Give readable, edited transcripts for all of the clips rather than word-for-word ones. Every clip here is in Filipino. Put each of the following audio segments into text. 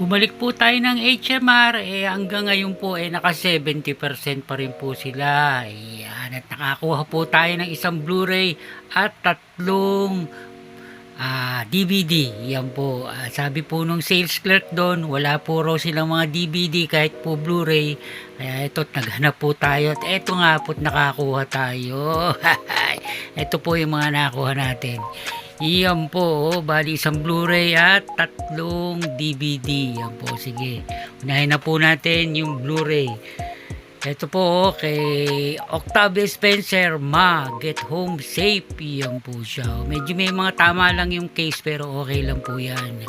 Bumalik po tayo ng HMR, hanggang ngayon po naka 70% pa rin po sila. Ayan, at nakakuha po tayo ng isang Blu-ray at tatlong DVD. Yan po. Sabi po nung sales clerk doon, wala po raw silang mga DVD kahit po Blu-ray. Kaya ito, naghanap po tayo. At ito nga po, nakakuha tayo. Ito po yung mga nakakuha natin. Iyan po, bali isang Blu-ray at tatlong DVD. Yan po, sige. Unahin na po natin yung Blu-ray. Ito po, kay Octavia Spencer, Ma, Get Home Safe. Yan po siya. Medyo may mga tama lang yung case pero okay lang po yan.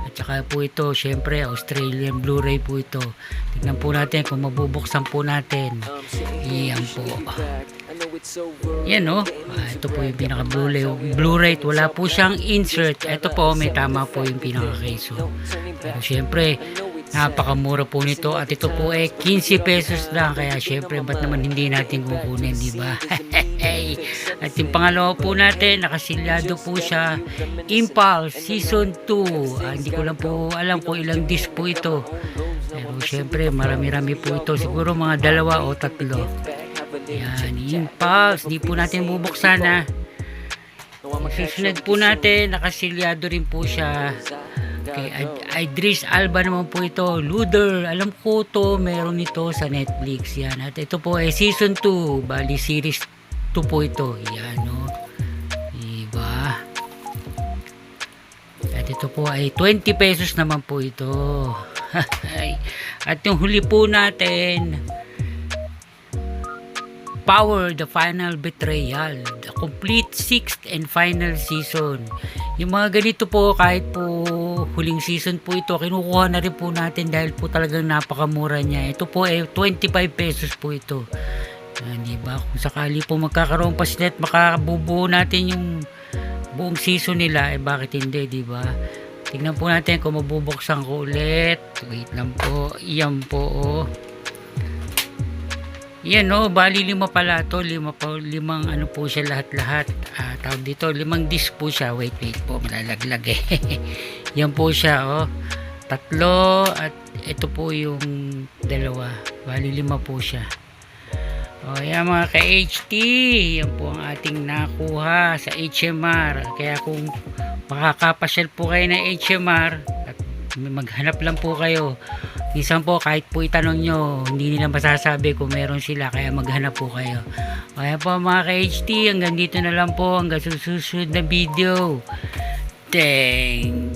At saka po ito, syempre, Australian Blu-ray po ito. Tignan po natin kung mabubuksan po natin. Yan po. Yan no. Ito po yung pinaka Blu-ray. Wala po siyang insert. Ito po, may tama po yung pinaka case. Pero syempre, napakamura po nito. At ito po 15 pesos lang. Kaya syempre, ba't naman hindi natin kukunin, di ba? At yung pangalawa po natin, nakasilyado po siya. Impulse Season 2. Hindi ko lang po alam kung ilang disc po ito. Pero syempre, marami-rami po ito. Siguro mga 2 o 3. Yan, Impulse. Di po natin bubuksan ha. Susunod po natin, nakasilyado rin po siya. Okay, Idris Alba naman po ito. Luder, alam ko to, meron ito sa Netflix. Yan, at ito po ay Season 2. Bali, Series 2 po ito. Yan, no. Diba? At ito po ay 20 pesos naman po ito. At yung huli po natin, Power, The Final Betrayal, the complete 6th and final season. Yung mga ganito po, kahit po huling season po ito, kinukuha na rin po natin dahil po talagang napakamura niya. Ito po 25 pesos po ito. Diba? Kung sakali po magkakaroon pa sila at makabubuo natin yung buong season nila, bakit hindi, diba? Tingnan po natin kung mabubuksan ko ulit. Wait lang po. Iyan po, Yan bali 5 pala to, 5 ano po siya lahat-lahat. Tawag dito, 5 disc po siya. Wait po, malalaglag Yan po siya, 3 at ito po yung 2. Bali 5 po siya. Yan mga ka-HT, yan po ang ating nakuha sa HMR. Kaya kung makakapasyal po kayo ng HMR at maghanap lang po kayo, minsan po kahit po itanong nyo, hindi nila masasabi kung meron sila, kaya maghanap po kayo. Kaya po mga ka-HT, hanggang dito na lang po, hanggang susunod na video. Thank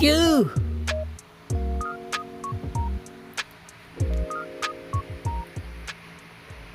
you.